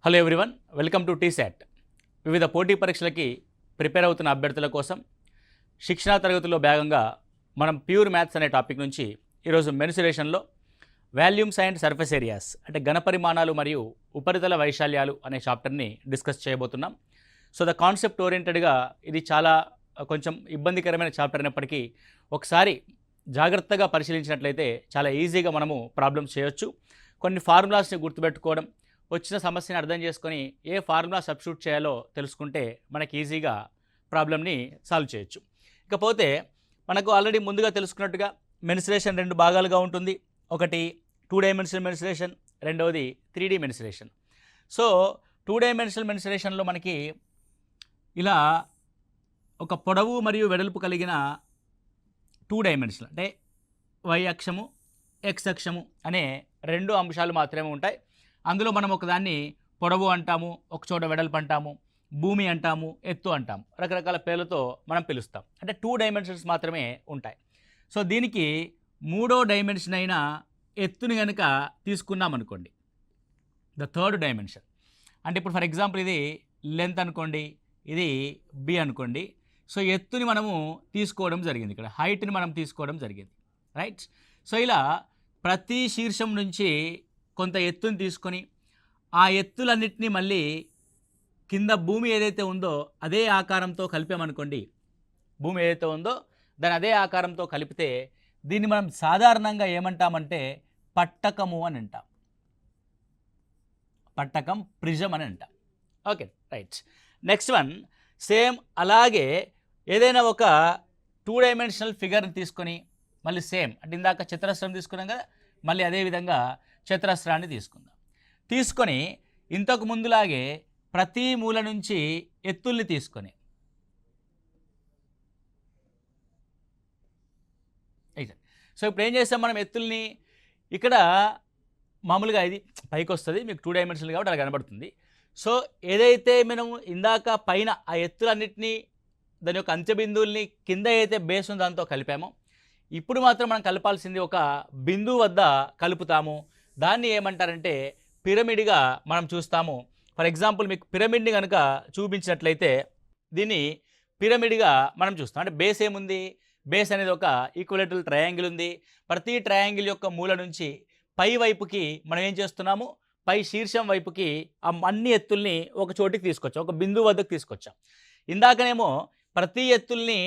Hello everyone, welcome to T-SAT. వివిధ పోటీ పరీక్షలకి prepare అవుతున్న అభ్యర్థుల కోసం శిక్షణా తరగతిలో భాగంగా మనం ప్యూర్ మ్యాథ్స్ అనే టాపిక్ నుంచి ఈరోజు మెన్సురేషన్లో వాల్యూమ్స్ అండ్ సర్ఫేస్ ఏరియాస్ అంటే ఘనపరిమాణాలు మరియు ఉపరితల వైశాల్యాలు అనే చాప్టర్ని డిస్కస్ చేయబోతున్నాం. సో ద కాన్సెప్ట్ ఓరియంటెడ్గా ఇది చాలా కొంచెం ఇబ్బందికరమైన చాప్టర్ అయినప్పటికీ ఒకసారి జాగ్రత్తగా పరిశీలించినట్లయితే చాలా ఈజీగా మనము ప్రాబ్లమ్స్ చేయొచ్చు. కొన్ని ఫార్ములాస్ని గుర్తుపెట్టుకోవడం, వచ్చిన సమస్యని అర్థం చేసుకొని ఏ ఫార్ములా సబ్స్టిట్యూట్ చేయాలో తెలుసుకుంటే మనకి ఈజీగా ప్రాబ్లమ్ని సాల్వ్ చేయొచ్చు. ఇకపోతే మనకు ఆల్రెడీ ముందుగా తెలుసుకున్నట్టుగా మెన్సురేషన్ రెండు భాగాలుగా ఉంటుంది. ఒకటి 2 డైమెన్షనల్ మెన్సురేషన్, రెండవది 3D మెన్సురేషన్. సో 2 డైమెన్షనల్ మెన్సురేషన్లో మనకి ఇలా ఒక పొడవు మరియు వెడల్పు కలిగిన 2 డైమెన్షనల్ అంటే y అక్షము x అక్షము అనే రెండు అంశాలు మాత్రమే ఉంటాయి. అందులో మనం ఒకదాన్ని పొడవు అంటాము, ఒకచోట వెడల్పు అంటాము, భూమి అంటాము, ఎత్తు అంటాము, రకరకాల పేర్లతో మనం పిలుస్తాం. అంటే 2 డైమెన్షన్స్ మాత్రమే ఉంటాయి. సో దీనికి మూడో డైమెన్షన్ అయిన ఎత్తుని కనుక తీసుకున్నాం అనుకోండి, ద థర్డ్ డైమెన్షన్. అంటే ఇప్పుడు ఫర్ ఎగ్జాంపుల్ ఇది లెంత్ అనుకోండి, ఇది బి అనుకోండి. సో ఎత్తుని మనము తీసుకోవడం జరిగింది, ఇక్కడ హైట్ని మనం తీసుకోవడం జరిగింది, రైట్. సో ఇలా ప్రతి శీర్షం నుంచి కొంత ఎత్తుని తీసుకొని ఆ ఎత్తులన్నింటినీ మళ్ళీ కింద భూమి ఏదైతే ఉందో అదే ఆకారంతో కలిపామనుకోండి, భూమి ఏదైతే ఉందో దాని అదే ఆకారంతో కలిపితే దీన్ని మనం సాధారణంగా ఏమంటామంటే పట్టకము అని అంటాం. పట్టకం, ప్రిజం అని అంటాం. Okay, right. Next one, same అలాగే ఏదైనా ఒక 2 డైమెన్షనల్ ఫిగర్ని తీసుకొని మళ్ళీ సేమ్ అంటే ఇందాక చతురస్రం తీసుకున్నాం కదా, మళ్ళీ అదేవిధంగా చతురస్రాన్ని తీసుకుందాం. తీసుకొని ఇంతకు ముందులాగే ప్రతి మూల నుంచి ఎత్తుల్ని తీసుకొని అయితే సో ఇప్పుడు ఏం చేస్తాం మనం ఎత్తుల్ని, ఇక్కడ మామూలుగా ఇది పైకి వస్తుంది, మీకు 2 డైమెన్షనల్ కాబట్టి అలా కనబడుతుంది. సో ఏదైతే మనం ఇందాక పైన ఆ ఎత్తులన్నింటినీ దాని యొక్క అంత్యబిందువుల్ని కింద అయితే బేస్ ఉందో దాంతో కలిపామో, ఇప్పుడు మాత్రం మనం కలపాల్సింది ఒక బిందువు వద్ద కలుపుతాము. దాన్ని ఏమంటారంటే పిరమిడ్గా మనం చూస్తాము. ఫర్ ఎగ్జాంపుల్ మీకు పిరమిడ్ని కనుక చూపించినట్లయితే దీన్ని పిరమిడ్గా మనం చూస్తాం. అంటే బేస్ ఏముంది, బేస్ అనేది ఒక ఈక్వలేటరల్ ట్రయాంగిల్ ఉంది. ప్రతి ట్రయాంగిల్ యొక్క మూల నుంచి పై వైపుకి మనం ఏం చేస్తున్నాము, పై శీర్షం వైపుకి ఆ అన్ని ఎత్తుల్ని ఒక చోటికి తీసుకొచ్చాం, ఒక బిందువు వద్దకు తీసుకొచ్చాం. ఇందాకనేమో ప్రతి ఎత్తుల్ని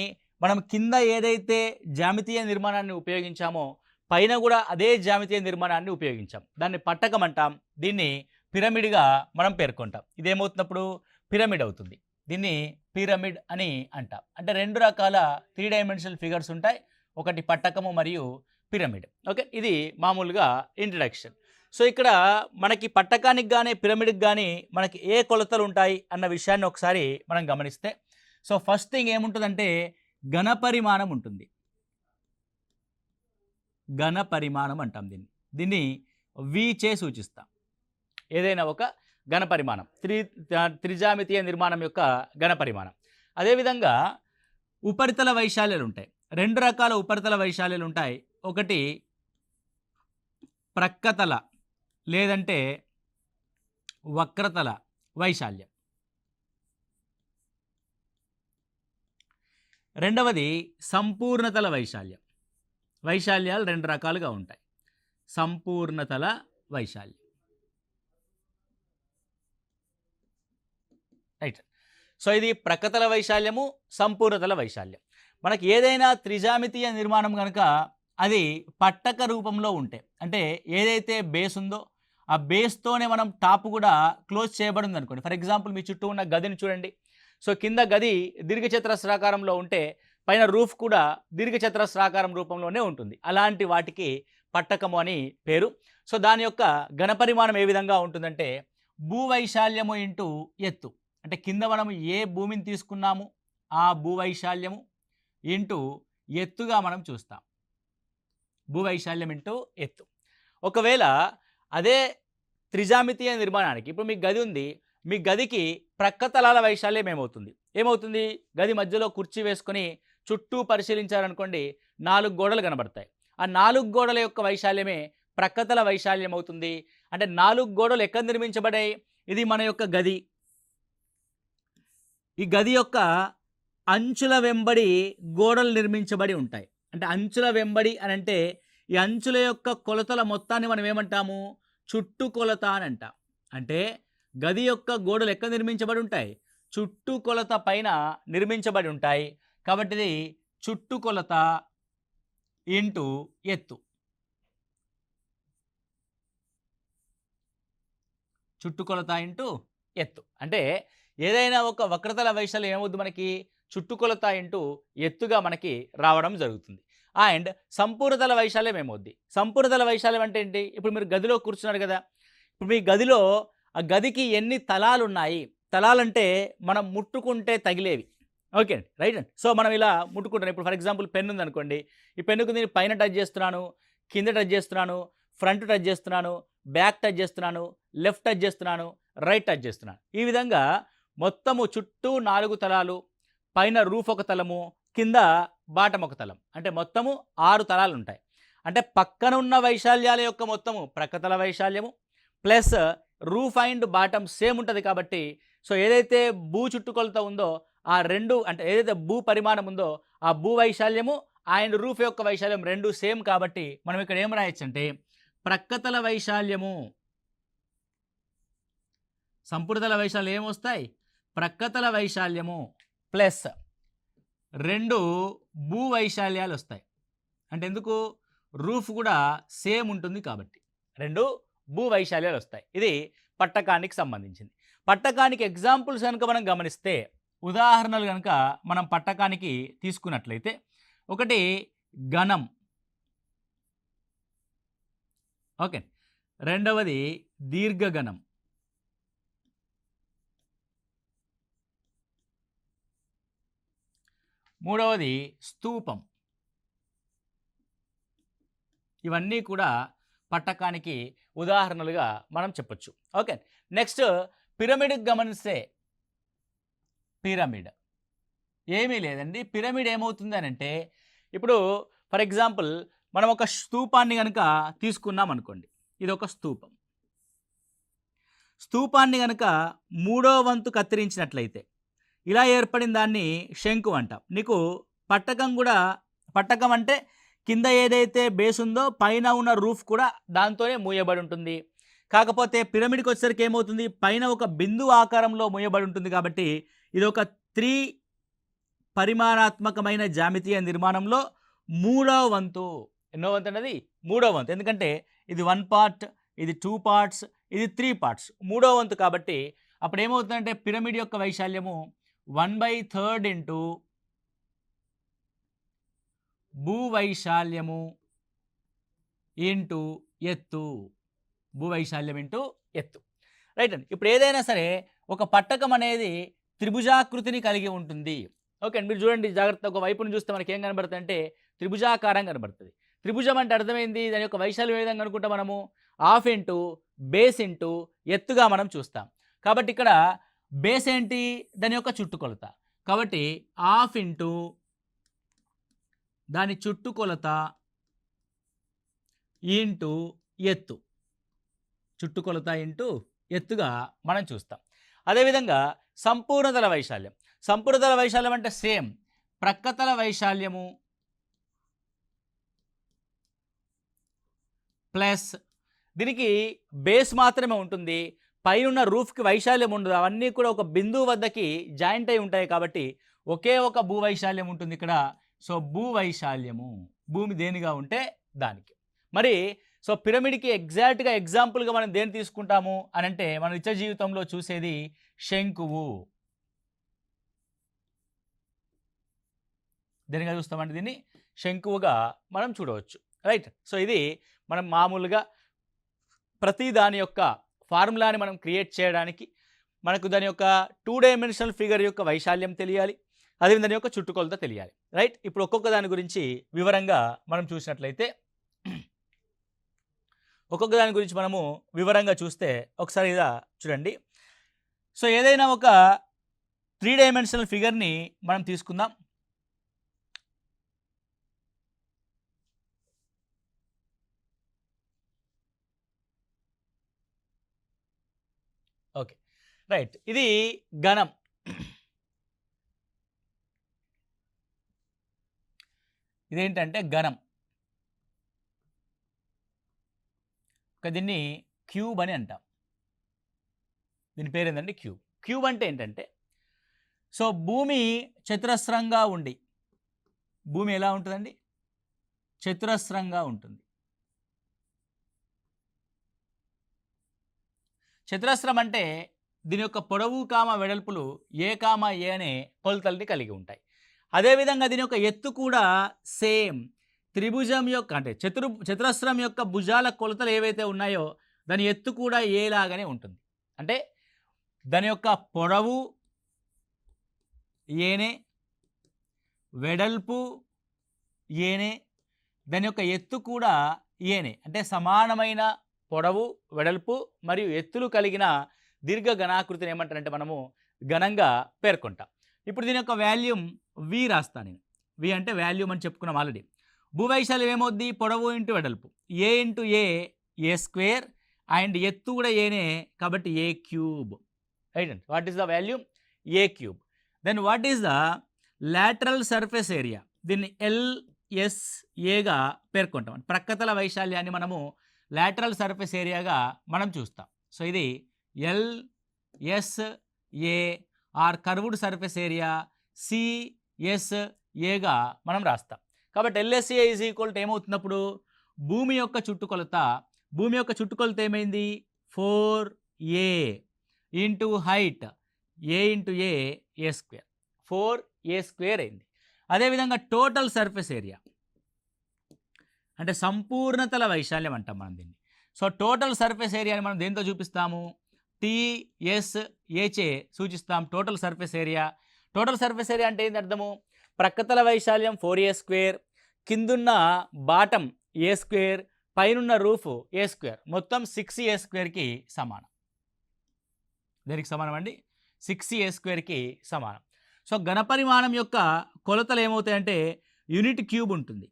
మనం కింద ఏదైతే జ్యామితీయ నిర్మాణాన్ని ఉపయోగించామో పైన కూడా అదే జ్యామితీయ నిర్మాణాన్ని ఉపయోగించాం. దాన్ని పట్టకం అంటాం, దీన్ని పిరమిడ్గా మనం పేర్కొంటాం. ఇదేమవుతున్నప్పుడు పిరమిడ్ అవుతుంది, దీన్ని పిరమిడ్ అని అంటాం. అంటే రెండు రకాల 3 డైమెన్షనల్ ఫిగర్స్ ఉంటాయి, ఒకటి పట్టకము మరియు పిరమిడ్. ఓకే, ఇది మామూలుగా ఇంట్రడక్షన్. సో ఇక్కడ మనకి పట్టకానికి కానీ పిరమిడ్కి కానీ మనకి ఏ కొలతలు ఉంటాయి అన్న విషయాన్ని ఒకసారి మనం గమనిస్తే, సో ఫస్ట్ థింగ్ ఏముంటుందంటే ఘనపరిమాణం ఉంటుంది. ఘనపరిమాణం అంటాం దీన్ని వి చే సూచిస్తాం. ఏదైనా ఒక ఘనపరిమాణం, త్రిజామితీయ నిర్మాణం యొక్క ఘనపరిమాణం. అదేవిధంగా ఉపరితల వైశాల్యాలు ఉంటాయి, రెండు రకాల ఉపరితల వైశాల్యాలు ఉంటాయి. ఒకటి ప్రక్కతల లేదంటే వక్రతల వైశాల్యం, రెండవది సంపూర్ణతల వైశాల్యం. వైశాల్యాలు రెండు రకాలుగా ఉంటాయి, సంపూర్ణతల వైశాల్యం, రైట్. సో ఇది ప్రక్కతల వైశాల్యము, సంపూర్ణతల వైశాల్యం. మనకి ఏదైనా త్రిజామితీయ నిర్మాణం కనుక అది పట్టక రూపంలో ఉంటే, అంటే ఏదైతే బేస్ ఉందో ఆ బేస్తోనే మనం టాప్ కూడా క్లోజ్ చేయబడింది అనుకోండి. ఫర్ ఎగ్జాంపుల్ మీ చుట్టూ ఉన్న గదిని చూడండి. సో కింద గది దీర్ఘచతురస్రాకారంలో ఉంటే పైన రూఫ్ కూడా దీర్ఘచతురస్రాకారం రూపంలోనే ఉంటుంది. అలాంటి వాటికి పట్టకము అని పేరు. సో దాని యొక్క ఘనపరిమాణం ఏ విధంగా ఉంటుందంటే భూవైశాల్యము ఇంటూ ఎత్తు. అంటే కింద మనము ఏ భూమిని తీసుకున్నాము ఆ భూవైశాల్యము ఇంటూ ఎత్తుగా మనం చూస్తాం. భూవైశాల్యం ఇంటూ ఎత్తు. ఒకవేళ అదే త్రిజామితీయ నిర్మాణానికి ఇప్పుడు మీకు గది ఉంది, మీ గదికి ప్రక్కతలాల వైశాల్యం ఏమవుతుంది, గది మధ్యలో కుర్చీ వేసుకొని చుట్టూ పరిశీలించారనుకోండి 4 గోడలు కనబడతాయి. ఆ 4 గోడల యొక్క వైశాల్యమే ప్రక్కతల వైశాల్యం అవుతుంది. అంటే 4 గోడలు ఎక్కడ నిర్మించబడాయి, ఇది మన యొక్క గది. ఈ గది యొక్క అంచుల వెంబడి గోడలు నిర్మించబడి ఉంటాయి. అంటే అంచుల వెంబడి అని అంటే ఈ అంచుల యొక్క కొలతల మొత్తాన్ని మనం ఏమంటాము? చుట్టుకొలత అని అంటాం. అంటే గది యొక్క గోడలు ఎక్కడ నిర్మించబడి ఉంటాయి? చుట్టుకొలత పైన నిర్మించబడి ఉంటాయి. కాబట్టి ఇది చుట్టుకొలత ఇంటూ ఎత్తు. చుట్టుకొలత ఇంటూ ఎత్తు అంటే ఏదైనా ఒక వక్రతల వైశాల్యం ఏమవుద్ది మనకి? చుట్టుకొలత ఇంటూ ఎత్తుగా మనకి రావడం జరుగుతుంది. అండ్ సంపూర్ణతల వైశాల్యం ఏమవుద్ది? సంపూర్ణతల వైశాల్యం అంటే ఏంటి? ఇప్పుడు మీరు గదిలో కూర్చున్నారు కదా, ఇప్పుడు మీ గదిలో ఆ గదికి ఎన్ని తలాలు ఉన్నాయి? తలాలంటే మనం ముట్టుకుంటే తగిలేవి. ఓకే అండి, రైట్ అండి. సో మనం ఇలా ముట్టుకుంటాను. ఇప్పుడు ఫర్ ఎగ్జాంపుల్ పెన్ ఉందనుకోండి, ఈ పెన్నుకు నేను పైన టచ్ చేస్తున్నాను, కింద టచ్ చేస్తున్నాను, ఫ్రంట్ టచ్ చేస్తున్నాను, బ్యాక్ టచ్ చేస్తున్నాను, లెఫ్ట్ టచ్ చేస్తున్నాను, రైట్ టచ్ చేస్తున్నాను. ఈ విధంగా మొత్తము చుట్టూ 4 తలాలు, పైన రూఫ్ ఒక తలము, కింద బాటం ఒక తలం, అంటే మొత్తము 6 తలాలు ఉంటాయి. అంటే పక్కన ఉన్న వైశాల్యాల యొక్క మొత్తము ప్రక్కతల వైశాల్యము plus roof and bottom same ఉంటుంది. కాబట్టి సో ఏదైతే భూ చుట్టుకొలత ఉందో ఆ రెండు, అంటే ఏదైతే భూ పరిమాణం ఉందో ఆ భూ వైశాల్యము అండ్ రూఫ్ యొక్క వైశాల్యం రెండు సేమ్. కాబట్టి మనం ఇక్కడ ఏం రాయొచ్చు అంటే ప్రక్కతల వైశాల్యము, సంపూర్ణతల వైశాల్యం ఏమొస్తాయి? ప్రక్కతల వైశాల్యము ప్లస్ 2 భూ వైశాల్యాలు వస్తాయి. అంటే ఎందుకు? రూఫ్ కూడా సేమ్ ఉంటుంది కాబట్టి 2 భూ వైశాల్యాలు వస్తాయి. ఇది పట్టకానికి సంబంధించింది. పట్టకానికి ఎగ్జాంపుల్స్ కనుక మనం గమనిస్తే, ఉదాహరణలు కనుక మనం పట్టకానికి తీసుకున్నట్లయితే, ఒకటి ఘనం, ఓకే, రెండవది దీర్ఘఘనం, మూడవది స్తూపం. ఇవన్నీ కూడా పట్టకానికి ఉదాహరణలుగా మనం చెప్పొచ్చు. ఓకే, నెక్స్ట్ పిరమిడ్కి గమనిస్తే, పిరమిడ్ ఏమీ లేదండి. పిరమిడ్ ఏమవుతుంది అని అంటే, ఇప్పుడు ఫర్ ఎగ్జాంపుల్ మనం ఒక స్తూపాన్ని కనుక తీసుకున్నాం అనుకోండి, ఇది ఒక స్తూపం. స్తూపాన్ని కనుక 3వ వంతు కత్తిరించినట్లయితే ఇలా ఏర్పడిన దాన్ని శంకు అంటాం. నీకు పట్టకం కూడా, పట్టకం అంటే కింద ఏదైతే బేస్ ఉందో పైన ఉన్న రూఫ్ కూడా దాంతోనే మూయబడి ఉంటుంది. కాకపోతే పిరమిడ్కి వచ్చేసరికి ఏమవుతుంది? పైన ఒక బిందువు ఆకారంలో మూయబడి ఉంటుంది. కాబట్టి ఇది ఒక 3 పరిమాణాత్మకమైన జామితీయ నిర్మాణంలో 3వ వంతు. ఎన్నో వంతు అన్నది? 3వ వంతు. ఎందుకంటే ఇది 1 పార్ట్, ఇది 2 పార్ట్స్, ఇది 3 పార్ట్స్, 3వ వంతు. కాబట్టి అప్పుడు ఏమవుతుందంటే పిరమిడ్ యొక్క వైశాల్యము 1/3 ఇంటూ భూ వైశాల్యము ఇంటూ ఎత్తు. భూ వైశాల్యం ఇంటూ ఎత్తు, రైట్ అండి. ఇప్పుడు ఏదైనా సరే ఒక పట్టకం అనేది త్రిభుజాకృతిని కలిగి ఉంటుంది. ఓకే అండి, మీరు చూడండి జాగ్రత్త. ఒక వైపును చూస్తే మనకి ఏం కనబడుతుంది అంటే త్రిభుజాకారం కనబడుతుంది. త్రిభుజం అంటే అర్థమైంది, దాని యొక్క వైశాల్యం ఏ విధంగా అనుకుంటాం మనము? హాఫ్ ఇంటూ బేస్ ఇంటూ ఎత్తుగా మనం చూస్తాం. కాబట్టి ఇక్కడ బేస్ ఏంటి? దాని యొక్క చుట్టుకొలత. కాబట్టి హాఫ్ ఇంటూ దాని చుట్టుకొలత ఇంటూ ఎత్తు. చుట్టుకొలత ఇంటూ ఎత్తుగా మనం చూస్తాం. అదేవిధంగా సంపూర్ణతల వైశాల్యం. సంపూర్ణతల వైశాల్యం అంటే సేమ్ ప్రక్కతల వైశాల్యము ప్లస్ దీనికి బేస్ మాత్రమే ఉంటుంది, పైన రూఫ్కి వైశాల్యం ఉండదు. అవన్నీ కూడా ఒక బిందువు వద్దకి జాయింట్ అయి ఉంటాయి. కాబట్టి ఒకే ఒక భూ వైశాల్యం ఉంటుంది ఇక్కడ. సో భూ వైశాల్యము, భూమి దేనిగా ఉంటే దానికి. మరి సో పిరమిడ్కి ఎగ్జాక్ట్గా ఎగ్జాంపుల్గా మనం దేన్ని తీసుకుంటాము అని అంటే, మన నిత్య జీవితంలో చూసేది శంకువు. దేనిగా చూస్తామంటే దీన్ని శంకువుగా మనం చూడవచ్చు, రైట్. సో ఇది మనం మామూలుగా ప్రతి దాని యొక్క ఫార్ములాని మనం క్రియేట్ చేయడానికి మనకు దాని యొక్క 2 డైమెన్షనల్ ఫిగర్ యొక్క వైశాల్యం తెలియాలి, అదేవిధంగా దాని యొక్క చుట్టుకొలత తెలియాలి, రైట్. ఇప్పుడు ఒక్కొక్క దాని గురించి వివరంగా మనం చూసినట్లయితే, ఒక్కొక్క దాని గురించి మనము వివరంగా చూస్తే ఒకసారి ఇలా చూడండి. సో ఏదైనా ఒక 3 డైమెన్షనల్ ఫిగర్ని మనం తీసుకుందాం. Okay, right. ఇది ఘనం. ఇదేంటంటే ఘనం. దీన్ని క్యూబ్ అని అంటాం. దీని పేరు ఏంటంటే క్యూబ్. క్యూబ్ అంటే ఏంటంటే, సో భూమి చతురస్రంగా ఉండి, భూమి ఎలా ఉంటుందండి? చతురస్రంగా ఉంటుంది. చతురస్రం అంటే దీని యొక్క పొడవు కామ వెడల్పులు ఏ కామ ఏ అనే కొలతల్ని కలిగి ఉంటాయి. అదేవిధంగా దీని యొక్క ఎత్తు కూడా సేమ్ త్రిభుజం యొక్క అంటే చతురస్రం యొక్క భుజాల కొలతలు ఏవైతే ఉన్నాయో దాని ఎత్తు కూడా ఏలాగానే ఉంటుంది. అంటే దాని యొక్క పొడవు ఏనే, వెడల్పు ఏనే, దాని యొక్క ఎత్తు కూడా ఏనే. అంటే సమానమైన పొడవు, వెడల్పు మరియు ఎత్తులు కలిగిన దీర్ఘ ఘనాకృతిని ఏమంటారంటే మనము ఘనంగా పేర్కొంటాం. ఇప్పుడు దీని యొక్క వాల్యూమ్ వి రాస్తాను నేను. వి అంటే వాల్యూమ్ అని చెప్పుకున్నాం ఆల్రెడీ. భూవైశాల్యం ఏమవుద్ది? పొడవు ఇంటూ వెడల్పు, A into A square, and ఎత్తు కూడా ఏనే కాబట్టి ఏ క్యూబ్. రైట్ అండి. What is the volume? A cube. Then what is the lateral surface area? దీన్ని ఎల్ఎస్ఏగా పేర్కొంటాం. ప్రక్కతల వైశాల్యాన్ని మనము లాటరల్ సర్ఫేస్ ఏరియాగా మనం చూస్తాం. సో ఇది LSA or curved surface area సిఎస్ఏగా మనం రాస్తాం. కాబట్టి ఎల్ఎస్ఏ ఈజ్ ఈక్వల్ టు ఏమవుతున్నప్పుడు భూమి యొక్క చుట్టుకొలత, భూమి యొక్క చుట్టుకొలత ఏమైంది? 4a into height a into A square, 4a square అయింది. అదేవిధంగా టోటల్ సర్ఫేస్ ఏరియా అంటే సంపూర్ణతల వైశాల్యం అంటాం మనం దీన్ని. సో టోటల్ సర్ఫేస్ ఏరియాని మనం దేంతో చూపిస్తాము? టీఎస్ఏచే సూచిస్తాం total surface area. Total surface area అంటే ఏంటి అర్థము? ప్రక్కతల వైశాల్యం 4a స్క్వేర్, కిందున్న బాటం ఏ స్క్వేర్, పైనున్న రూఫ్ ఏ స్క్వేర్, మొత్తం 6a స్క్వేర్కి సమానం. దేనికి సమానం అండి? 6a స్క్వేర్కి సమానం. సో ఘనపరిమాణం యొక్క కొలతలు ఏమవుతాయంటే యూనిట్ క్యూబ్ ఉంటుంది.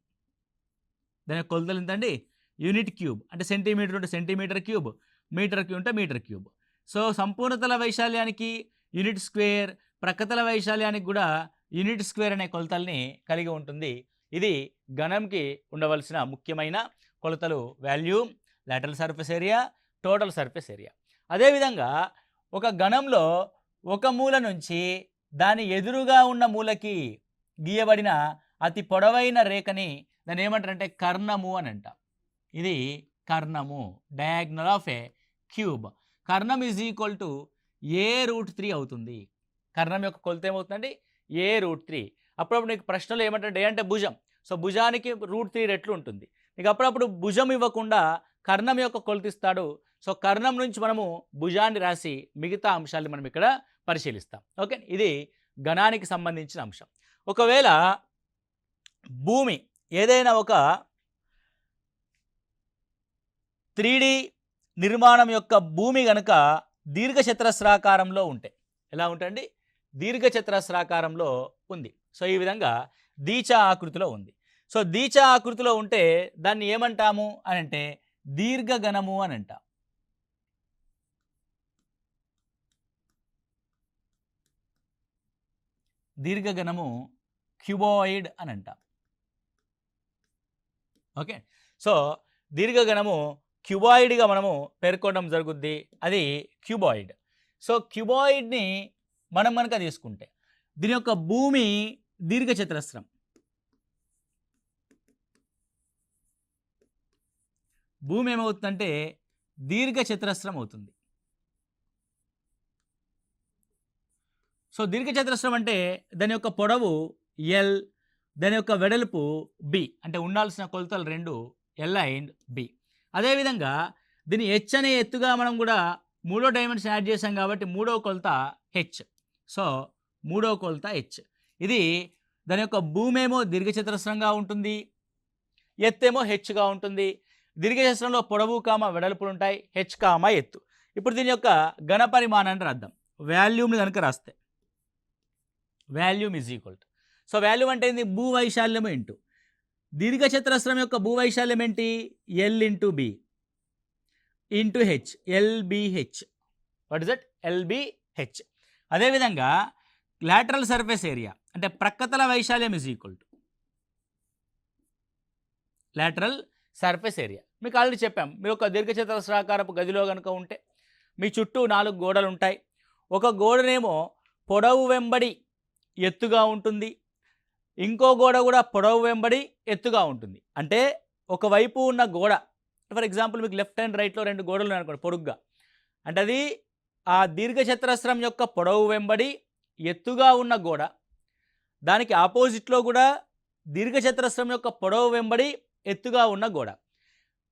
దాని యొక్క కొలతలు ఎంతండి? Unit cube. అంటే సెంటీమీటర్ ఉంటే సెంటీమీటర్ క్యూబ్, మీటర్ క్యూబ్ ఉంటే మీటర్ క్యూబ్. సో సంపూర్ణతల వైశాల్యానికి యూనిట్ స్క్వేర్, ప్రక్కతల వైశాల్యానికి కూడా యూనిట్ స్క్వేర్ అనే కొలతల్ని కలిగి ఉంటుంది. ఇది ఘనంకి ఉండవలసిన ముఖ్యమైన కొలతలు: volume, lateral surface area, total surface area. అదేవిధంగా ఒక ఘనంలో ఒక మూల నుంచి దాని ఎదురుగా ఉన్న మూలకి గీయబడిన అతి పొడవైన రేఖని దాన్ని ఏమంటారంటే కర్ణము అని అంటాం. ఇది కర్ణము, డయాగ్నల్ ఆఫ్ ఏ క్యూబ్. కర్ణం ఈజ్ ఈక్వల్ టు a√3 అవుతుంది. కర్ణం యొక్క కొలత ఏమవుతుందండి? a√3. అప్పుడప్పుడు నీకు ప్రశ్నలు ఏమంటే అంటే భుజం, సో భుజానికి √3 రెట్లు ఉంటుంది. నీకు అప్పుడప్పుడు భుజం ఇవ్వకుండా కర్ణం యొక్క కొలత ఇస్తాడు. సో కర్ణం నుంచి మనము భుజాన్ని రాసి మిగతా అంశాన్ని మనం ఇక్కడ పరిశీలిస్తాం. ఓకే, ఇది ఘనానికి సంబంధించిన అంశం. ఒకవేళ భూమి ఏదైనా ఒక 3D నిర్మాణం యొక్క భూమి కనుక దీర్ఘచతురస్రాకారంలో ఉంటే ఎలా ఉంటుందండి? దీర్ఘచతురస్రాకారంలో ఉంది. సో ఈ విధంగా దీచా ఆకృతిలో ఉంది. సో దీచా ఆకృతిలో ఉంటే దాన్ని ఏమంటాము అని అంటే దీర్ఘఘనము అని అంటాం. దీర్ఘఘనము క్యూబాయిడ్ అని అంటాం. ఓకే, సో దీర్ఘఘనము క్యూబాయిడ్గా మనము పేర్కొనడం జరుగుద్ది. అది క్యూబాయిడ్. సో క్యూబాయిడ్ని మనం కనుక తీసుకుంటే దీని యొక్క భూమి దీర్ఘచతురస్రం, భూమి ఏమవుతుందంటే దీర్ఘచతురస్రం అవుతుంది. సో దీర్ఘచతురస్రం అంటే దాని యొక్క పొడవు ఎల్, దాని యొక్క వెడల్పు బి. అంటే ఉండాల్సిన కొలతలు రెండు ఎల్ అండ్ బి. అదేవిధంగా దీని హెచ్ అనే ఎత్తుగా మనం కూడా మూడో డైమెన్షన్ యాడ్ చేసాం కాబట్టి మూడో కొలత హెచ్. సో మూడో కొలత హెచ్. ఇది దాని యొక్క భూమి ఏమో దీర్ఘచతురస్రంగా ఉంటుంది, ఎత్తేమో హెచ్గా ఉంటుంది. దీర్ఘచతురస్రంలో పొడవు కామ వెడల్పులు ఉంటాయి, హెచ్ కామ ఎత్తు. ఇప్పుడు దీని యొక్క ఘన పరిమాణాన్ని రాద్దాం. వాల్యూమ్ని కనుక రాస్తే volume is equal to, so volume అంటే ఏంది? భూవైశాల్యము ఇంటూ దీర్ఘచతురస్రం యొక్క భూవైశాల్యం ఏంటి? L into B into H, LBH. What is that? LBH. అదేవిధంగా లాటరల్ సర్ఫేస్ ఏరియా అంటే ప్రక్కతల వైశాల్యం is equal to lateral surface area. మీకు ఆల్రెడీ చెప్పాం, మీరు ఒక దీర్ఘచతురస్రాకారపు గదిలో కనుక ఉంటే మీ చుట్టూ 4 గోడలు ఉంటాయి. ఒక గోడనేమో పొడవు వెంబడి ఎత్తుగా ఉంటుంది, ఇంకో గోడ కూడా పొడవు వెంబడి ఎత్తుగా ఉంటుంది. అంటే ఒకవైపు ఉన్న గోడ, ఫర్ ఎగ్జాంపుల్ మీకు లెఫ్ట్ అండ్ రైట్లో 2 గోడలు ఉన్నాయనుకోండి పొడుగ్గా, అంటే అది ఆ దీర్ఘచతురస్రం యొక్క పొడవు వెంబడి ఎత్తుగా ఉన్న గోడ. దానికి ఆపోజిట్లో కూడా దీర్ఘచతురస్రం యొక్క పొడవు వెంబడి ఎత్తుగా ఉన్న గోడ.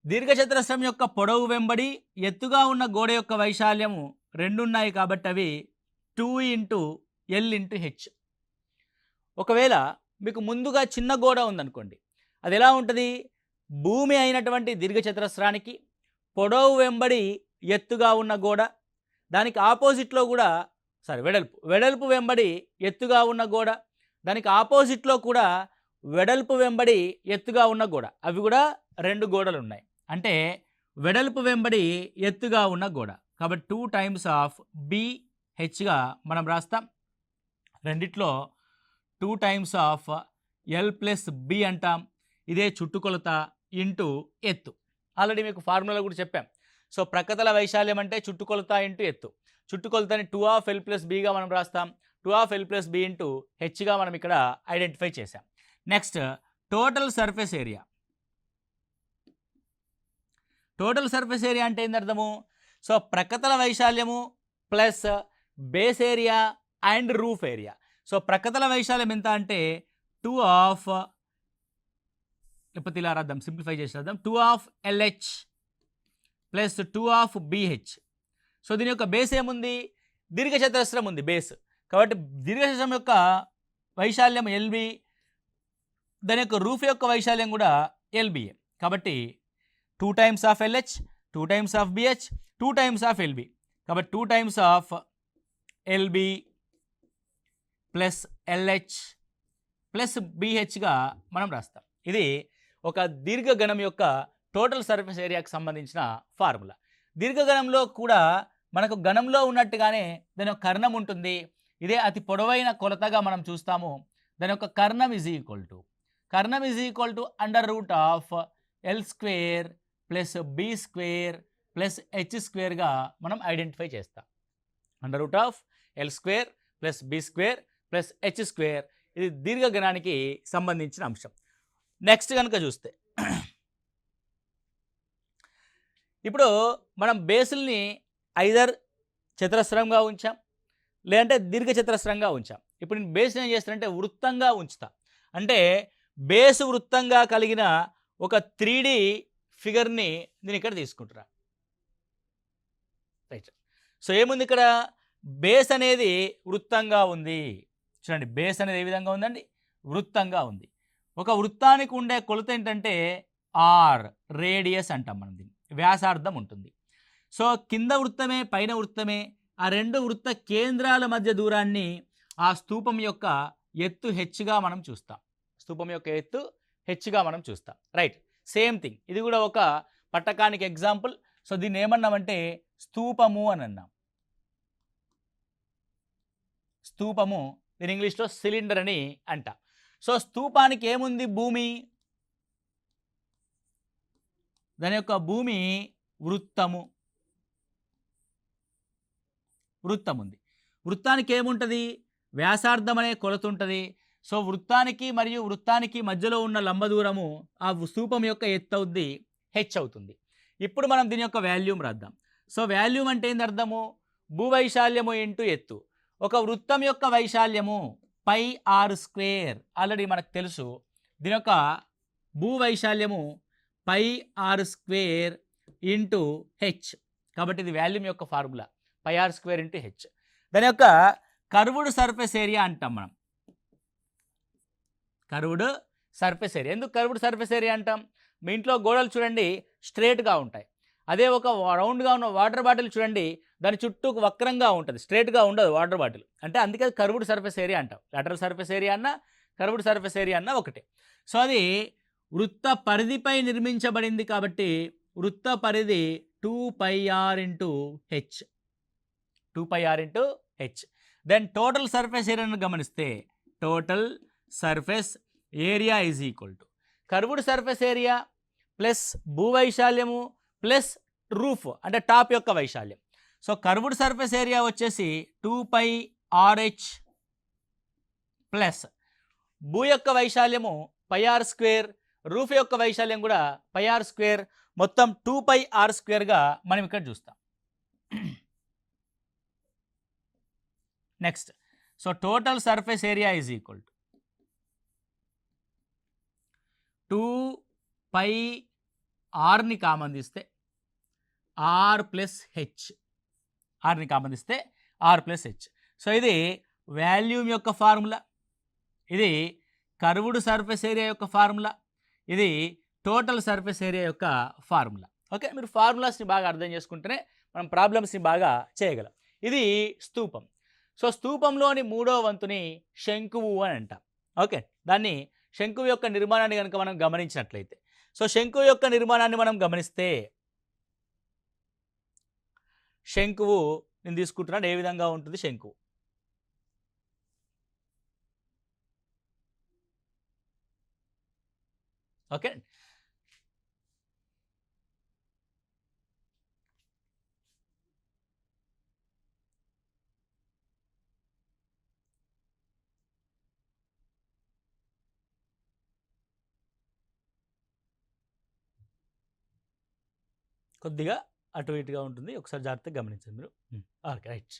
దీర్ఘచతురస్రం యొక్క పొడవు వెంబడి ఎత్తుగా ఉన్న గోడ యొక్క వైశాల్యము 2 ఉన్నాయి కాబట్టి అవి 2 × L × H. ఒకవేళ మీకు ముందుగా చిన్న గోడ ఉందనుకోండి, అది ఎలా ఉంటుంది? భూమి అయినటువంటి దీర్ఘచతురస్రానికి పొడవు వెంబడి ఎత్తుగా ఉన్న గోడ, దానికి ఆపోజిట్లో కూడా వెడల్పు వెంబడి ఎత్తుగా ఉన్న గోడ, దానికి ఆపోజిట్లో కూడా వెడల్పు వెంబడి ఎత్తుగా ఉన్న గోడ, అవి కూడా 2 గోడలు ఉన్నాయి. అంటే వెడల్పు వెంబడి ఎత్తుగా ఉన్న గోడ. కాబట్టి 2 టైమ్స్ ఆఫ్ BHగా మనం రాస్తాం. రెండిట్లో 2 టైమ్స్ ఆఫ్ L + B అంటాం. ఇదే చుట్టుకొలత ఇంటూ ఎత్తు. ఆల్రెడీ మీకు ఫార్ములా కూడా చెప్పాం. సో ప్రక్కతల వైశాల్యం అంటే చుట్టుకొలత ఇంటూ ఎత్తు. చుట్టుకొలతని 2 L + Bగా మనం రాస్తాం. 2 L + B ఇంటూ Hగా మనం ఇక్కడ ఐడెంటిఫై చేసాం. Next total surface area. Total surface area అంటే ఏంది అర్థము? సో ప్రక్కతల వైశాల్యము plus base area and roof area. So ప్రక్కతల వైశాల్యం ఎంత అంటే 2 లేకపోతే ఇలా రాద్దాం, సింప్లిఫై చేసి రాద్దాం, 2 LH ప్లస్ 2 BH. సో దీని యొక్క బేస్ ఏముంది? దీర్ఘచతురస్రం ఉంది బేస్. కాబట్టి దీర్ఘచతురస్రం యొక్క వైశాల్యం LB, దాని యొక్క రూఫ్ యొక్క వైశాల్యం కూడా LBA. కాబట్టి 2 times of LH, 2 times of BH, 2 times of LB. కాబట్టి 2 times of LB plus LH plus BHగా మనం రాస్తాం. ఇది ఒక దీర్ఘగణం యొక్క టోటల్ సర్ఫేస్ ఏరియాకి సంబంధించిన ఫార్ములా. దీర్ఘగణంలో కూడా మనకు గణంలో ఉన్నట్టుగానే దాని యొక్క కర్ణం ఉంటుంది. ఇదే అతి పొడవైన కొలతగా మనం చూస్తాము. దాని యొక్క కర్ణం is equal to √L² plus B² plus H² మనం ఐడెంటిఫై చేస్తాం. √L² plus B² plus H². ఇది దీర్ఘగణానికి సంబంధించిన అంశం. నెక్స్ట్ కనుక చూస్తే ఇప్పుడు మనం బేసుల్ని ఐదర్ చతురస్రంగా ఉంచాం, లేదంటే దీర్ఘచతురస్రంగా ఉంచాం. ఇప్పుడు నేను బేస్ని ఏం చేస్తానంటే వృత్తంగా ఉంచుతా. అంటే బేసు వృత్తంగా కలిగిన ఒక 3D ఫిగర్ని నేను ఇక్కడ తీసుకుంటున్నా. రైట్. సో ఏముంది ఇక్కడ? బేస్ అనేది వృత్తంగా ఉంది. చూడండి, బేస్ అనేది ఏ విధంగా ఉందండి? వృత్తంగా ఉంది. ఒక వృత్తానికి ఉండే కొలత ఏంటంటే ఆర్, రేడియస్ అంటాం మనం దీన్ని, వ్యాసార్థం ఉంటుంది. సో కింద వృత్తమే పైన వృత్తమే, ఆ 2 వృత్త కేంద్రాల మధ్య దూరాన్ని ఆ స్తూపం యొక్క ఎత్తు హెచ్గా మనం చూస్తాం. స్తూపం యొక్క ఎత్తు హెచ్గా మనం చూస్తాం. రైట్. సేమ్ థింగ్ ఇది కూడా ఒక పట్టకానికి ఎగ్జాంపుల్. సో దీన్ని ఏమన్నామంటే స్తూపము అని అన్నాం. స్తూపము, దీని ఇంగ్లీష్లో సిలిండర్ అని అంటాం. సో స్తూపానికి ఏముంది? భూమి. దాని యొక్క భూమి వృత్తము. వృత్తం ఉంది. వృత్తానికి ఏముంటుంది? వ్యాసార్థం అనే కొలత ఉంటుంది. సో వృత్తానికి మరియు వృత్తానికి మధ్యలో ఉన్న లంబ దూరము ఆ స్తూపం యొక్క ఎత్తు అవుద్ది, హెచ్ అవుతుంది. ఇప్పుడు మనం దీని యొక్క వాల్యూమ్ రాద్దాం. సో వాల్యూమ్ అంటే ఏంది అర్థము? భూవైశాల్యము ఇంటూ ఎత్తు. ఒక వృత్తం యొక్క వైశాల్యము πr². ఆల్రెడీ మనకు తెలుసు. దీని యొక్క భూవైశాల్యము πr² ఇంటూ హెచ్. కాబట్టి ఇది వాల్యూమ్ యొక్క ఫార్ములా, πr² ఇంటూ హెచ్. దాని యొక్క కర్వ్డ్ సర్ఫేస్ ఏరియా అంటాం మనం. Curved surface area. ఎందుకు కర్వ్డ్ సర్ఫేస్ ఏరియా అంటాం? మీ ఇంట్లో గోడలు చూడండి స్ట్రేట్గా ఉంటాయి. అదే ఒక రౌండ్గా ఉన్న వాటర్ బాటిల్ చూడండి, దాని చుట్టూ వక్రంగా ఉంటుంది, స్ట్రేట్గా ఉండదు వాటర్ బాటిల్. అంటే అందుకే కర్వ్డ్ సర్ఫేస్ ఏరియా అంటాం. లాటరల్ సర్ఫేస్ ఏరియా అన్న కర్వ్డ్ సర్ఫేస్ ఏరియా అన్న ఒకటే. సో అది వృత్త పరిధిపై నిర్మించబడింది కాబట్టి వృత్త పరిధి 2πr into H. 2πr into H. Then total surface ఏరియాను గమనిస్తే total surface area is equal to curved surface area plus భూవైశాల్యము ప్లస్ రూఫ్ అంటే టాప్ యొక్క వైశాల్యం. సో కర్వ్డ్ సర్ఫేస్ ఏరియా వచ్చేసి 2πrh ప్లస్ భూ యొక్క వైశాల్యము πr², రూఫ్ యొక్క వైశాల్యం కూడా πr², మొత్తం 2πr²గా మనం ఇక్కడ చూస్తాం. Next, so total surface area is equal to 2πrని కామన్ తీస్తే ఆర్ ప్లస్ హెచ్, ఆర్ని కామన్ తీస్తే ఆర్ ప్లస్ హెచ్. సో ఇది వాల్యూమ్ యొక్క ఫార్ములా, ఇది కర్వ్డ్ సర్ఫేస్ ఏరియా యొక్క ఫార్ములా, ఇది టోటల్ సర్ఫేస్ ఏరియా యొక్క ఫార్ములా. ఓకే, మీరు ఫార్ములాస్ని బాగా అర్థం చేసుకుంటేనే మనం ప్రాబ్లమ్స్ని బాగా చేయగలం. ఇది స్తూపం. సో స్తూపంలోని మూడో వంతుని శంకువు అని అంటాం. ఓకే, దాన్ని శంకువు యొక్క నిర్మాణాన్ని కనుక మనం గమనించినట్లయితే, సో శంకువు యొక్క నిర్మాణాన్ని మనం గమనిస్తే శంకువు నేను తీసుకుంటున్నాను ఏ విధంగా ఉంటుంది శంకువు. ఓకే, కొద్దిగా అటు ఇటుగా ఉంటుంది, ఒకసారి జాగ్రత్తగా గమనించండి మీరు. Okay, right.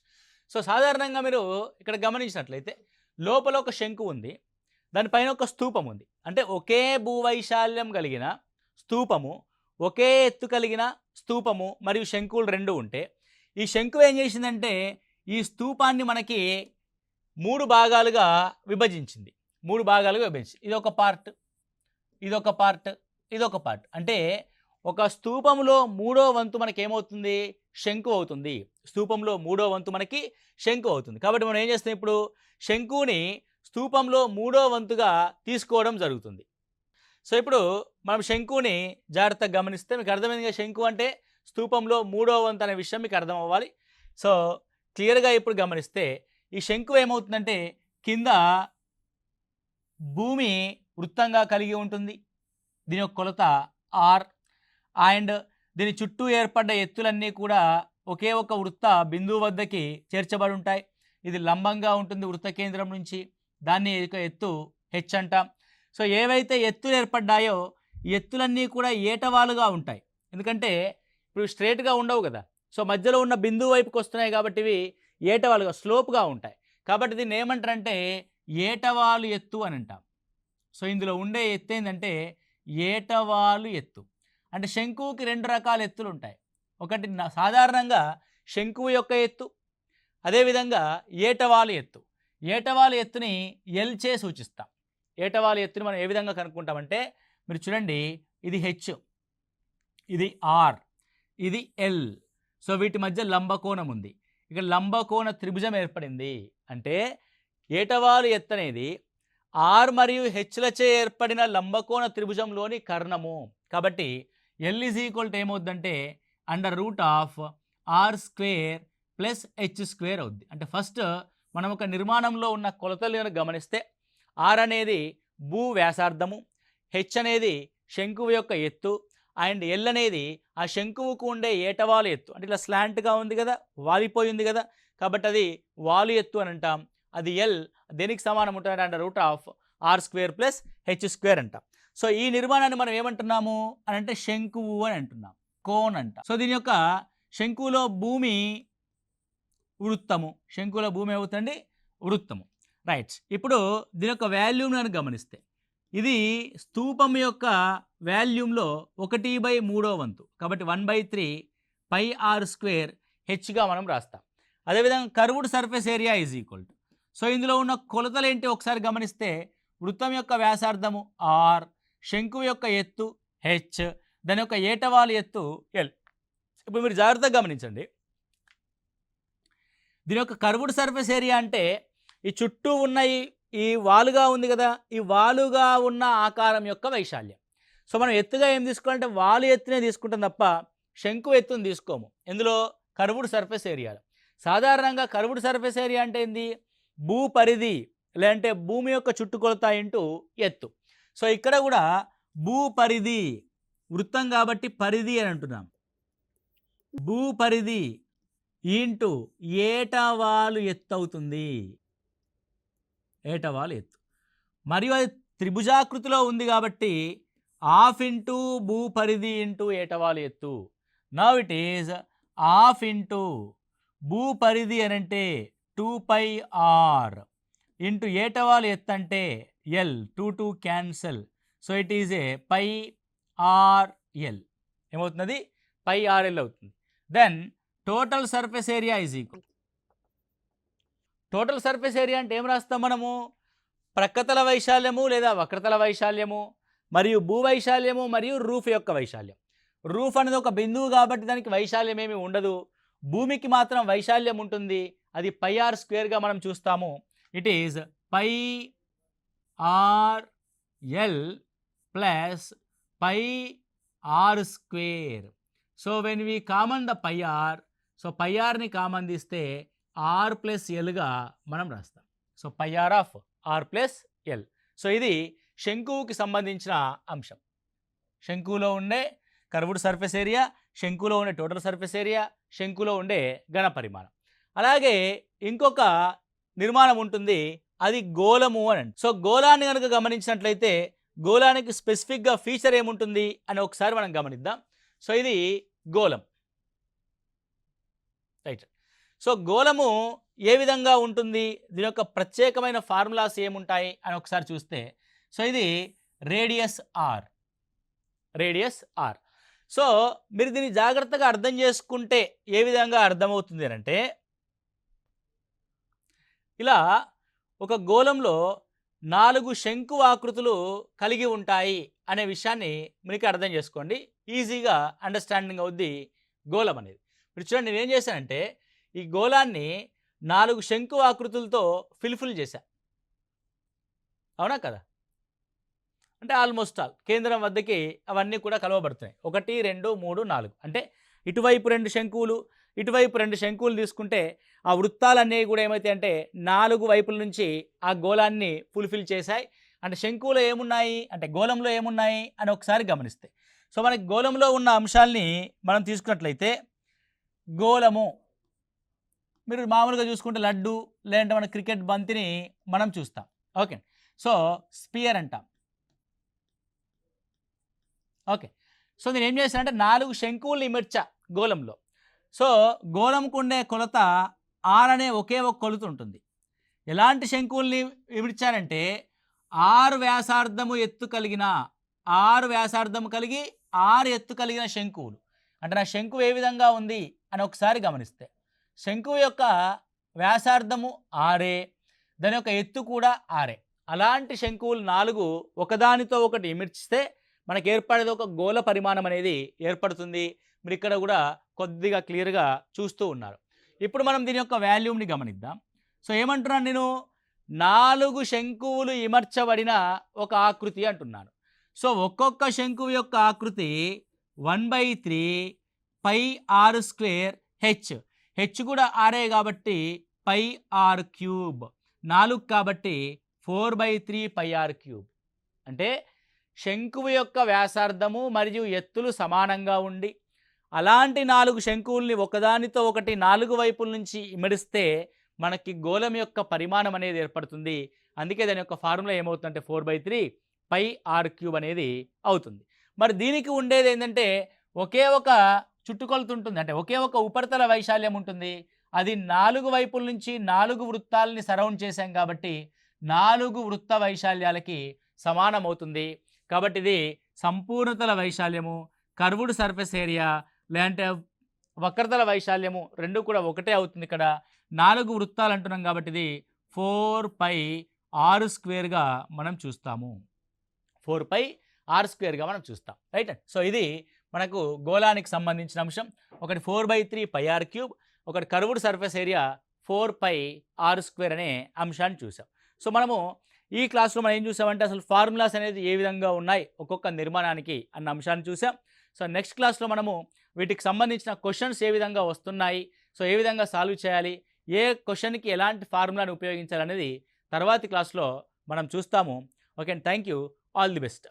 సో సాధారణంగా మీరు ఇక్కడ గమనించినట్లయితే లోపల ఒక శంకు ఉంది, దానిపైన ఒక స్తూపం ఉంది. అంటే ఒకే భూవైశాల్యం కలిగిన స్తూపము, ఒకే ఎత్తు కలిగిన స్తూపము మరియు శంకువులు రెండు ఉంటే, ఈ శంకు ఏం చేసిందంటే ఈ స్తూపాన్ని మనకి మూడు భాగాలుగా విభజించింది. ఇదొక పార్ట్, ఇదొక పార్ట్, ఇదొక పార్ట్. అంటే ఒక స్తూపంలో మూడో వంతు మనకి ఏమవుతుంది, శంకు అవుతుంది. స్తూపంలో మూడో వంతు మనకి శంకు అవుతుంది. కాబట్టి మనం ఏం చేస్తాం, ఇప్పుడు శంకుని స్తూపంలో మూడో వంతుగా తీసుకోవడం జరుగుతుంది. సో ఇప్పుడు మనం శంకుని జాగ్రత్తగా గమనిస్తే మీకు అర్థమైంది కదా, శంకు అంటే స్తూపంలో మూడో వంతు అనే విషయం మీకు అర్థం అవ్వాలి. సో క్లియర్గా ఇప్పుడు గమనిస్తే ఈ శంకు ఏమవుతుందంటే కింద భూమి వృత్తంగా కలిగి ఉంటుంది, దీని యొక్క కొలత ఆర్, అండ్ దీని చుట్టూ ఏర్పడ్డ ఎత్తులన్నీ కూడా ఒకే ఒక వృత్త బిందువు వద్దకి చేర్చబడి ఉంటాయి. ఇది లంబంగా ఉంటుంది వృత్త కేంద్రం నుంచి, దాన్ని ఎత్తు హెచ్ అంటాం. సో ఏవైతే ఎత్తులు ఏర్పడ్డాయో ఈ ఎత్తులన్నీ కూడా ఏటవాలుగా ఉంటాయి, ఎందుకంటే ఇప్పుడు స్ట్రేట్గా ఉండవు కదా. సో మధ్యలో ఉన్న బిందువు వైపుకి వస్తున్నాయి కాబట్టి ఇవి ఏటవాలుగా స్లోప్గా ఉంటాయి. కాబట్టి దీన్ని ఏమంటారంటే ఏటవాలు ఎత్తు అని అంటాం. సో ఇందులో ఉండే ఎత్తు ఏంటంటే ఏటవాలు ఎత్తు. అంటే శంకువుకి రెండు రకాల ఎత్తులు ఉంటాయి. ఒకటి సాధారణంగా శంకువు యొక్క ఎత్తు, అదేవిధంగా ఏటవాలు ఎత్తు. ఏటవాలు ఎత్తుని ఎల్ చే సూచిస్తాం. ఏటవాలు ఎత్తుని మనం ఏ విధంగా కనుక్కుంటామంటే మీరు చూడండి, ఇది హెచ్, ఇది ఆర్, ఇది ఎల్. సో వీటి మధ్య లంబకోణం ఉంది, ఇక్కడ లంబకోణ త్రిభుజం ఏర్పడింది. అంటే ఏటవాలు ఎత్తు అనేది ఆర్ మరియు హెచ్లచే ఏర్పడిన లంబకోణ త్రిభుజంలోని కర్ణము. కాబట్టి ఎల్ ఈజ్ ఈక్వల్ టు ఏమవుద్దంటే √r² ప్లస్ h² అవుద్ది. అంటే ఫస్ట్ మనం ఒక నిర్మాణంలో ఉన్న కొలతలను గమనిస్తే ఆర్ అనేది భూ వ్యాసార్థము, హెచ్ అనేది శంకువు యొక్క ఎత్తు, అండ్ ఎల్ అనేది ఆ శంకువుకు ఉండే ఏటవాలు ఎత్తు. అంటే ఇట్లా స్లాంట్గా ఉంది కదా, వాలిపోయింది కదా, కాబట్టి అది వాలు ఎత్తు అని అంటాం. అది ఎల్ దేనికి సమానం ఉంటుంది అంటే √r² ప్లస్ h² అంటాం. సో ఈ నిర్మాణాన్ని మనం ఏమంటున్నాము అని అంటే శంకువు అని అంటున్నాం, కోన్ అంట. సో దీని యొక్క శంకువులో భూమి వృత్తము, శంకువులో భూమి అవుతుంది వృత్తము, రైట్. ఇప్పుడు దీని యొక్క వాల్యూమ్ అని గమనిస్తే ఇది స్తూపం యొక్క వాల్యూమ్లో 1/3 వంతు, కాబట్టి 1/3 πr² హెచ్గా మనం రాస్తాం. అదేవిధంగా curved surface area is equal to, so ఇందులో ఉన్న కొలతలు ఏంటి ఒకసారి గమనిస్తే వృత్తం యొక్క వ్యాసార్థము ఆర్, శంకువు యొక్క ఎత్తు హెచ్, దాని యొక్క ఏటవాలు ఎత్తు ఎల్. ఇప్పుడు మీరు జాగ్రత్తగా గమనించండి, దీని యొక్క కర్వ్డ్ సర్ఫేస్ ఏరియా అంటే ఈ చుట్టూ ఉన్న ఈ వాలుగా ఉంది కదా, ఈ వాలుగా ఉన్న ఆకారం యొక్క వైశాల్యం. సో మనం ఎత్తుగా ఏం తీసుకోవాలంటే వాలు ఎత్తునే తీసుకుంటాం తప్ప శంకు ఎత్తుని తీసుకోము. ఇందులో కర్వ్డ్ సర్ఫేస్ ఏరియాలో సాధారణంగా కర్వ్డ్ సర్ఫేస్ ఏరియా అంటే ఏంది? భూ పరిధి లేదంటే భూమి యొక్క చుట్టుకొలత ఇంటూ ఎత్తు. సో ఇక్కడ కూడా భూ పరిధి, వృత్తం కాబట్టి పరిధి అని అంటున్నాం. భూ పరిధి ఇంటూ ఏటవాలు ఎత్తు అవుతుంది. ఏటవాలు ఎత్తు. మరియు అది త్రిభుజాకృతిలో ఉంది కాబట్టి హాఫ్ ఇంటూ భూ పరిధి ఇంటూ ఏటవాలు ఎత్తు. Now it is half into భూ పరిధి అని అంటే 2πr ఇంటూ ఏటవాలు ఎత్తు అంటే L, 2 cancel. So it is a πrl. ఏమవుతుంది? πrl అవుతుంది. Then total surface area is equal. Total surface area అంటే ఏం రాస్తాం మనము? ప్రక్కతల వైశాల్యము లేదా వక్రతల వైశాల్యము మరియు భూ వైశాల్యము మరియు రూఫ్ యొక్క వైశాల్యం. రూఫ్ అనేది ఒక బిందువు కాబట్టి దానికి వైశాల్యం ఏమీ ఉండదు. భూమికి మాత్రం వైశాల్యం ఉంటుంది. అది πr² మనం చూస్తాము. It is πrl plus πr². So when we common the πr, so πrని కామన్ తీస్తే r+lగా మనం రాస్తాం. So πr of r+l. So ఇది శంకువుకి సంబంధించిన అంశం. శంకువులో ఉండే కర్వ్డ్ సర్ఫేస్ ఏరియా, శంకులో ఉండే టోటల్ సర్ఫేస్ ఏరియా, శంకులో ఉండే ఘన పరిమాణం. అలాగే ఇంకొక నిర్మాణం ఉంటుంది, అది గోళము అని. సో గోళాన్ని కనుక గమనించినట్లయితే గోళానికి స్పెసిఫిక్గా ఫీచర్ ఏముంటుంది అని ఒకసారి మనం గమనిద్దాం. సో ఇది గోళం, రైట్. సో గోళము ఏ విధంగా ఉంటుంది, దీని యొక్క ప్రత్యేకమైన ఫార్ములాస్ ఏముంటాయి అని ఒకసారి చూస్తే, సో ఇది radius R, radius R. So మీరు దీన్ని జాగ్రత్తగా అర్థం చేసుకుంటే ఏ విధంగా అర్థమవుతుంది అంటే, ఇలా ఒక గోళంలో 4 శంకు ఆకృతులు కలిగి ఉంటాయి అనే విషయాన్ని మీకు అర్థం చేసుకోండి. ఈజీగా అండర్స్టాండింగ్ అవుద్ది గోళం అనేది. ఇప్పుడు చూడండి, నేనేం చేశానంటే ఈ గోళాన్ని 4 శంకు ఆకృతులతో ఫిల్ చేశా. అవునా కదా? అంటే ఆల్మోస్ట్ ఆల్ కేంద్రం వద్దకి అవన్నీ కూడా కలవబడుతున్నాయి. 1 2 3 4. అంటే ఇటువైపు 2 శంకువులు, ఇటువైపు 2 శంకువులు తీసుకుంటే ఆ వృత్తాలన్నీ కూడా ఏమైతే అంటే 4 వైపుల నుంచి ఆ గోళాన్ని ఫుల్ఫిల్ చేశాయి. అంటే శంకువులో ఏమున్నాయి అంటే గోళంలో ఏమున్నాయి అని ఒకసారి గమనిస్తే, సో మనకి గోళంలో ఉన్న అంశాలని మనం తీసుకున్నట్లయితే, గోళము మీరు మామూలుగా చూసుకుంటే లడ్డు లేదంటే మన క్రికెట్ బంతిని మనం చూస్తాం. ఓకే, సో స్పియర్ అంటాం. ఓకే, సో నేను ఏం చేశానంటే 4 శంకువులు ఇమర్చా గోళంలో. సో గోళంకు ఉండే కొలత ఆర్ అనే ఒకే ఒక కొలత ఉంటుంది. ఎలాంటి శంకువుల్ని ఇమిడ్చానంటే 6 వ్యాసార్థము ఎత్తు కలిగిన, 6 వ్యాసార్థము కలిగి 6 ఎత్తు కలిగిన శంకువులు. అంటే నా శంకువు ఏ విధంగా ఉంది అని ఒకసారి గమనిస్తే, శంకువు యొక్క వ్యాసార్థము 6, దాని యొక్క ఎత్తు కూడా 6. అలాంటి శంకువులు 4 ఒకదానితో ఒకటి ఇమిడ్చితే మనకు ఏర్పడేది ఒక గోళ పరిమాణం అనేది ఏర్పడుతుంది. మీరు ఇక్కడ కూడా కొద్దిగా క్లియర్గా చూస్తూ ఉన్నారు. ఇప్పుడు మనం దీని యొక్క వాల్యూమ్ని గమనిద్దాం. సో ఏమంటున్నాను నేను, 4 శంకువులు ఇమర్చబడిన ఒక ఆకృతి అంటున్నాను. సో ఒక్కొక్క శంకువు యొక్క ఆకృతి 1/3 πr² హెచ్. హెచ్ కూడా ఆరే కాబట్టి πr³ 4 కాబట్టి 4/3 πr³. అంటే శంకువు యొక్క వ్యాసార్థము మరియు ఎత్తులు సమానంగా ఉండి అలాంటి 4 శంకువుల్ని ఒకదానితో ఒకటి 4 వైపుల నుంచి ఇమిడిస్తే మనకి గోళం యొక్క పరిమాణం అనేది ఏర్పడుతుంది. అందుకే దాని యొక్క ఫార్ములా ఏమవుతుందంటే 4/3 πr³ అనేది అవుతుంది. మరి దీనికి ఉండేది ఏంటంటే ఒకే ఒక చుట్టుకొలత ఉంటుంది, అంటే ఒకే ఒక ఉపరితల వైశాల్యం ఉంటుంది. అది 4 వైపుల నుంచి 4 వృత్తాలని సరౌండ్ చేశాం కాబట్టి 4 వృత్త వైశాల్యాలకి సమానం అవుతుంది. కాబట్టి ఇది సంపూర్ణతల వైశాల్యము, కర్వ్డ్ సర్ఫేస్ ఏరియా లేదంటే వక్రతల వైశాల్యము రెండు కూడా ఒకటే అవుతుంది. ఇక్కడ 4 వృత్తాలు అంటున్నాం కాబట్టి ఇది 4πr²గా మనం చూస్తాము. 4πr²గా మనం చూస్తాం, రైట్. సో ఇది మనకు గోళానికి సంబంధించిన అంశం. ఒకటి 4/3 πr³, ఒకటి కర్వ్డ్ సర్ఫేస్ ఏరియా 4πr² అనే అంశాన్ని చూసాం. సో మనము ఈ క్లాస్లో మనం ఏం చూసామంటే అసలు ఫార్ములాస్ అనేది ఏ విధంగా ఉన్నాయి ఒక్కొక్క నిర్మాణానికి అన్న అంశాన్ని చూసాం. సో నెక్స్ట్ క్లాస్లో మనము వీటికి సంబంధించిన క్వశ్చన్స్ ఏ విధంగా వస్తున్నాయి, సో ఏ విధంగా సాల్వ్ చేయాలి, ఏ క్వశ్చన్కి ఎలాంటి ఫార్ములాని ఉపయోగించాలనేది తర్వాతి క్లాస్లో మనం చూస్తాము. Okay, thank you, all the best.